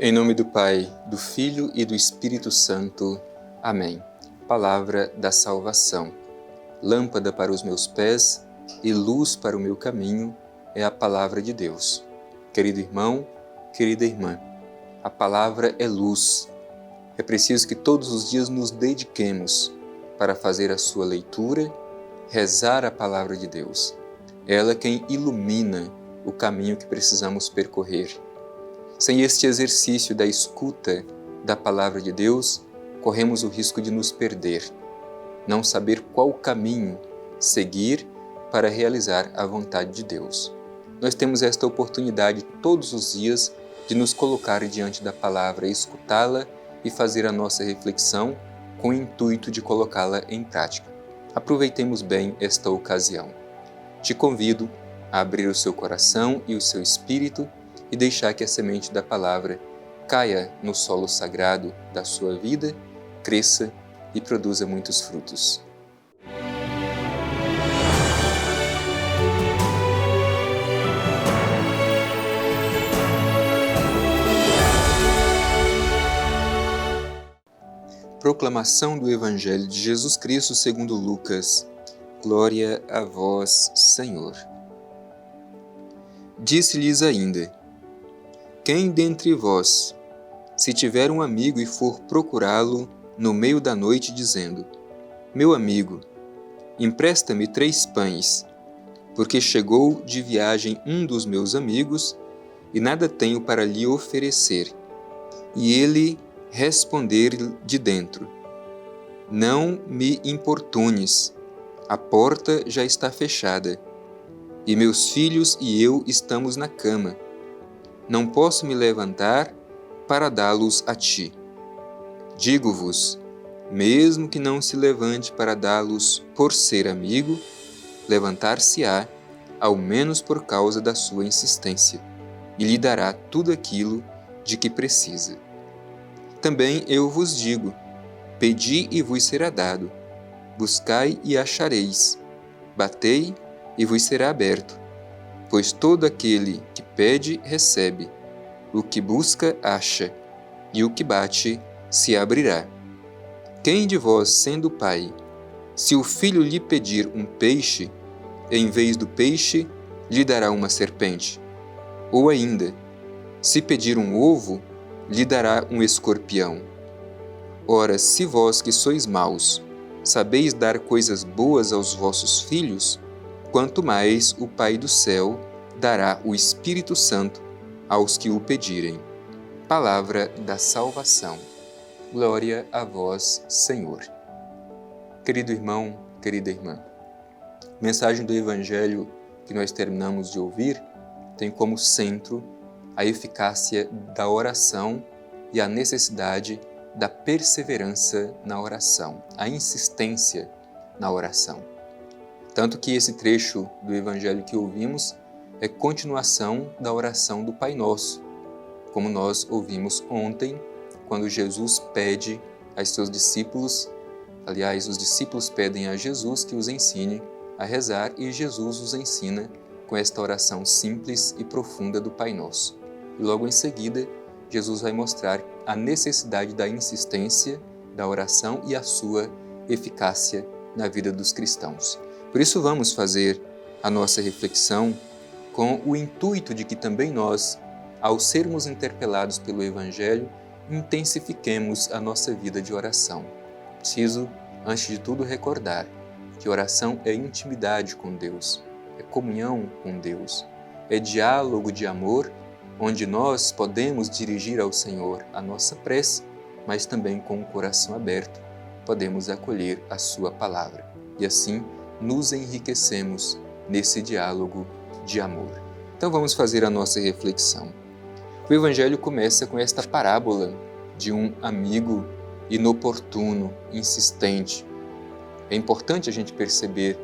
Em nome do Pai, do Filho e do Espírito Santo. Amém. Palavra da salvação. Lâmpada para os meus pés e luz para o meu caminho é a palavra de Deus. Querido irmão, querida irmã, a palavra é luz. É preciso que todos os dias nos dediquemos para fazer a sua leitura, rezar a palavra de Deus. Ela é quem ilumina o caminho que precisamos percorrer. Sem este exercício da escuta da palavra de Deus, corremos o risco de nos perder, não saber qual caminho seguir para realizar a vontade de Deus. Nós temos esta oportunidade todos os dias de nos colocar diante da palavra, escutá-la e fazer a nossa reflexão com o intuito de colocá-la em prática. Aproveitemos bem esta ocasião. Te convido a abrir o seu coração e o seu espírito e deixar que a semente da palavra caia no solo sagrado da sua vida, cresça e produza muitos frutos. Proclamação do Evangelho de Jesus Cristo segundo Lucas. Glória a vós, Senhor. Disse-lhes ainda: quem dentre vós, se tiver um amigo e for procurá-lo no meio da noite, dizendo: meu amigo, empresta-me 3 pães, porque chegou de viagem um dos meus amigos e nada tenho para lhe oferecer, e ele responder de dentro: não me importunes, a porta já está fechada, e meus filhos e eu estamos na cama. Não posso me levantar para dá-los a ti. Digo-vos, mesmo que não se levante para dá-los por ser amigo, levantar-se-á, ao menos por causa da sua insistência, e lhe dará tudo aquilo de que precisa. Também eu vos digo, pedi e vos será dado, buscai e achareis, batei e vos será aberto. Pois todo aquele que pede, recebe, o que busca, acha, e o que bate, se abrirá. Quem de vós, sendo pai, se o filho lhe pedir um peixe, em vez do peixe, lhe dará uma serpente? Ou ainda, se pedir um ovo, lhe dará um escorpião? Ora, se vós que sois maus, sabeis dar coisas boas aos vossos filhos, quanto mais o Pai do céu dará o Espírito Santo aos que o pedirem. Palavra da salvação. Glória a vós, Senhor. Querido irmão, querida irmã, a mensagem do Evangelho que nós terminamos de ouvir tem como centro a eficácia da oração e a necessidade da perseverança na oração, a insistência na oração. Tanto que esse trecho do Evangelho que ouvimos é continuação da oração do Pai Nosso, como nós ouvimos ontem, quando Jesus pede aos seus discípulos, aliás, os discípulos pedem a Jesus que os ensine a rezar e Jesus os ensina com esta oração simples e profunda do Pai Nosso. E logo em seguida, Jesus vai mostrar a necessidade da insistência da oração e a sua eficácia na vida dos cristãos. Por isso vamos fazer a nossa reflexão com o intuito de que também nós, ao sermos interpelados pelo Evangelho, intensifiquemos a nossa vida de oração. Preciso, antes de tudo, recordar que oração é intimidade com Deus, é comunhão com Deus, é diálogo de amor, onde nós podemos dirigir ao Senhor a nossa prece, mas também com o coração aberto podemos acolher a sua palavra. E assim, nos enriquecemos nesse diálogo de amor. Então vamos fazer a nossa reflexão. O Evangelho começa com esta parábola de um amigo inoportuno, insistente. É importante a gente perceber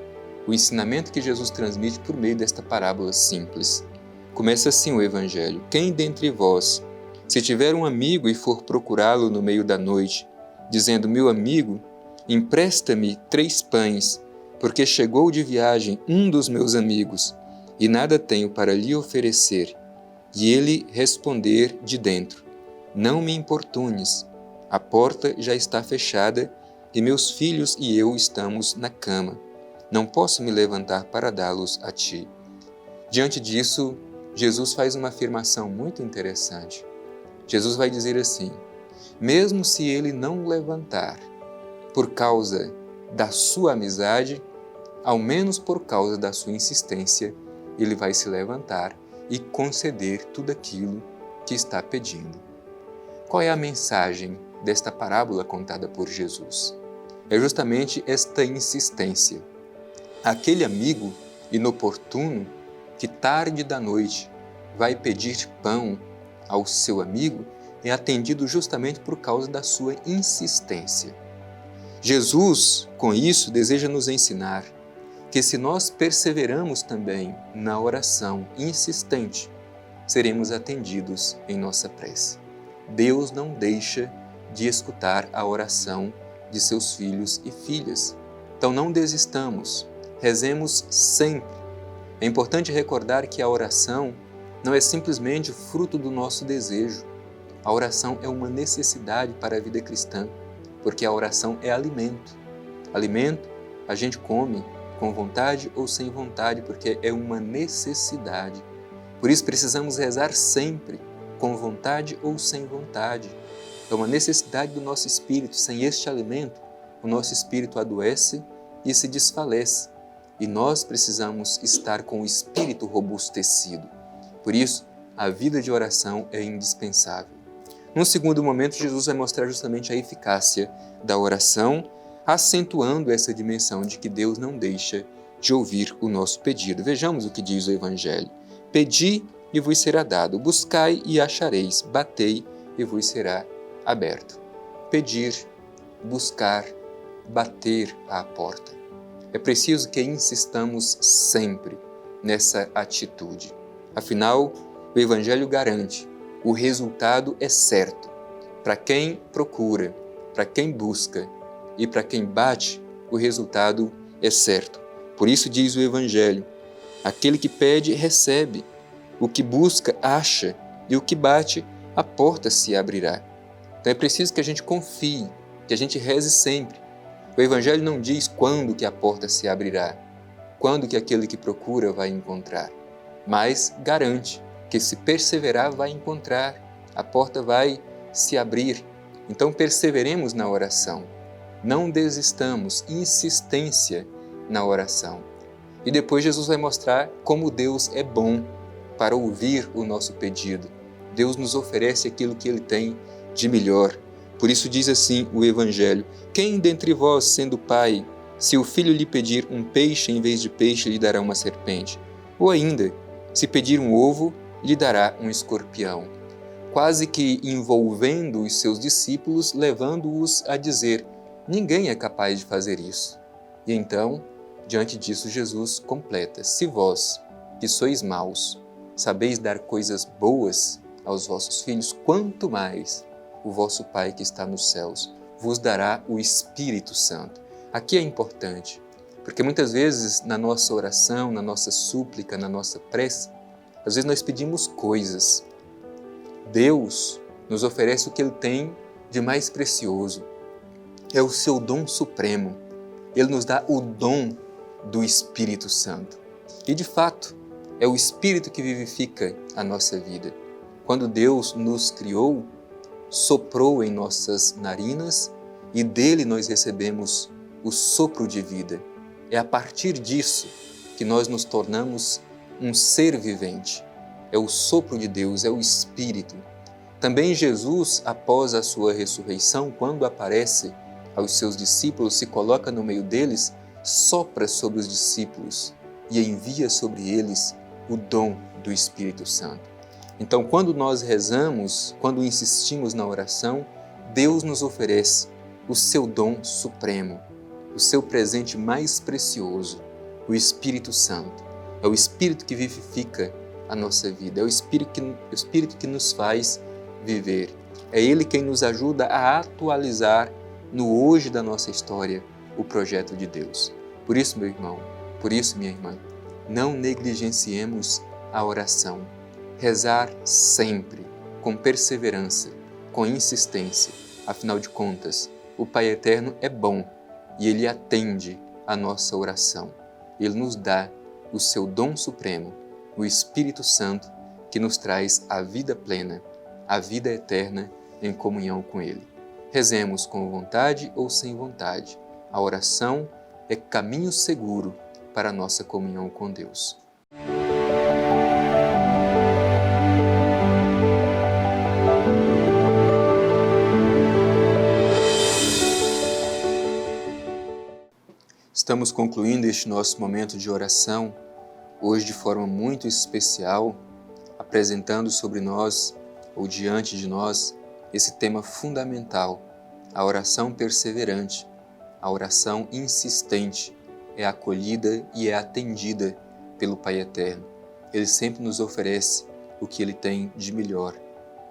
o ensinamento que Jesus transmite por meio desta parábola simples. Começa assim o Evangelho: quem dentre vós, se tiver um amigo e for procurá-lo no meio da noite, dizendo: meu amigo, empresta-me 3 pães, porque chegou de viagem um dos meus amigos, e nada tenho para lhe oferecer, e ele responder de dentro: não me importunes, a porta já está fechada e meus filhos e eu estamos na cama. Não posso me levantar para dá-los a ti. Diante disso, Jesus faz uma afirmação muito interessante. Jesus vai dizer assim: mesmo se ele não levantar por causa da sua amizade, ao menos por causa da sua insistência, ele vai se levantar e conceder tudo aquilo que está pedindo. Qual é a mensagem desta parábola contada por Jesus? É justamente esta insistência. Aquele amigo inoportuno que tarde da noite vai pedir pão ao seu amigo é atendido justamente por causa da sua insistência. Jesus, com isso, deseja nos ensinar que se nós perseveramos também na oração insistente, seremos atendidos em nossa prece. Deus não deixa de escutar a oração de seus filhos e filhas. Então não desistamos, rezemos sempre. É importante recordar que a oração não é simplesmente fruto do nosso desejo. A oração é uma necessidade para a vida cristã, porque a oração é alimento. Alimento a gente come com vontade ou sem vontade, porque é uma necessidade. Por isso precisamos rezar sempre, com vontade ou sem vontade. É uma necessidade do nosso espírito. Sem este alimento, o nosso espírito adoece e se desfalece. E nós precisamos estar com o espírito robustecido. Por isso, a vida de oração é indispensável. Num segundo momento, Jesus vai mostrar justamente a eficácia da oração, acentuando essa dimensão de que Deus não deixa de ouvir o nosso pedido. Vejamos o que diz o Evangelho. Pedi e vos será dado, buscai e achareis, batei e vos será aberto. Pedir, buscar, bater à porta. É preciso que insistamos sempre nessa atitude. Afinal, o Evangelho garante, o resultado é certo. Para quem procura, para quem busca e para quem bate, o resultado é certo. Por isso diz o Evangelho, aquele que pede, recebe. O que busca, acha. E o que bate, a porta se abrirá. Então é preciso que a gente confie, que a gente reze sempre. O Evangelho não diz quando que a porta se abrirá, quando que aquele que procura vai encontrar, mas garante que se perseverar vai encontrar, a porta vai se abrir. Então perseveremos na oração, não desistamos, insistência na oração. E depois Jesus vai mostrar como Deus é bom para ouvir o nosso pedido. Deus nos oferece aquilo que Ele tem de melhor. Por isso diz assim o Evangelho, quem dentre vós, sendo pai, se o filho lhe pedir um peixe em vez de peixe, lhe dará uma serpente? Ou ainda, se pedir um ovo, lhe dará um escorpião? Quase que envolvendo os seus discípulos, levando-os a dizer, ninguém é capaz de fazer isso. E então, diante disso, Jesus completa, se vós, que sois maus, sabeis dar coisas boas aos vossos filhos, quanto mais o vosso Pai que está nos céus vos dará o Espírito Santo. Aqui é importante, porque muitas vezes na nossa oração, na nossa súplica, na nossa prece, às vezes nós pedimos coisas. Deus nos oferece o que Ele tem de mais precioso. É o seu dom supremo. Ele nos dá o dom do Espírito Santo. E de fato, é o Espírito que vivifica a nossa vida. Quando Deus nos criou, soprou em nossas narinas e dele nós recebemos o sopro de vida. É a partir disso que nós nos tornamos um ser vivente. É o sopro de Deus, é o Espírito. Também Jesus, após a sua ressurreição, quando aparece aos seus discípulos, se coloca no meio deles, sopra sobre os discípulos e envia sobre eles o dom do Espírito Santo. Então, quando nós rezamos, quando insistimos na oração, Deus nos oferece o seu dom supremo, o seu presente mais precioso, o Espírito Santo. É o Espírito que vivifica a nossa vida, é o Espírito que nos faz viver. É Ele quem nos ajuda a atualizar no hoje da nossa história o projeto de Deus. Por isso, meu irmão, por isso, minha irmã, não negligenciemos a oração. Rezar sempre, com perseverança, com insistência. Afinal de contas, o Pai Eterno é bom e Ele atende a nossa oração. Ele nos dá o seu dom supremo, o Espírito Santo, que nos traz a vida plena, a vida eterna em comunhão com Ele. Rezemos com vontade ou sem vontade. A oração é caminho seguro para a nossa comunhão com Deus. Estamos concluindo este nosso momento de oração, hoje de forma muito especial, apresentando sobre nós, ou diante de nós, esse tema fundamental, a oração perseverante, a oração insistente, é acolhida e é atendida pelo Pai Eterno. Ele sempre nos oferece o que Ele tem de melhor,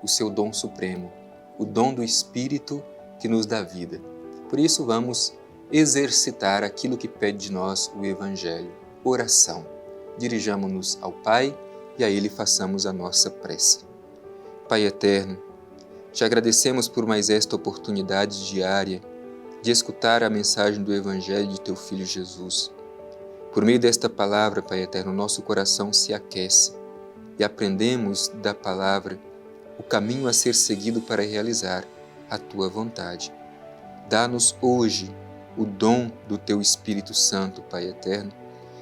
o seu dom supremo, o dom do Espírito que nos dá vida. Por isso vamos exercitar aquilo que pede de nós o Evangelho, oração. Dirijamo-nos ao Pai e a Ele façamos a nossa prece. Pai Eterno, te agradecemos por mais esta oportunidade diária de escutar a mensagem do Evangelho de Teu Filho Jesus. Por meio desta palavra, Pai Eterno, nosso coração se aquece e aprendemos da palavra o caminho a ser seguido para realizar a Tua vontade. Dá-nos hoje o dom do Teu Espírito Santo, Pai Eterno,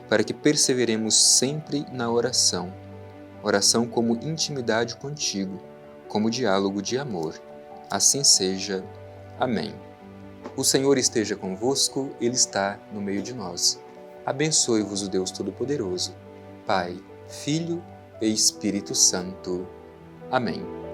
para que perseveremos sempre na oração. Oração como intimidade contigo, como diálogo de amor. Assim seja. Amém. O Senhor esteja convosco, Ele está no meio de nós. Abençoe-vos o Deus Todo-Poderoso, Pai, Filho e Espírito Santo. Amém.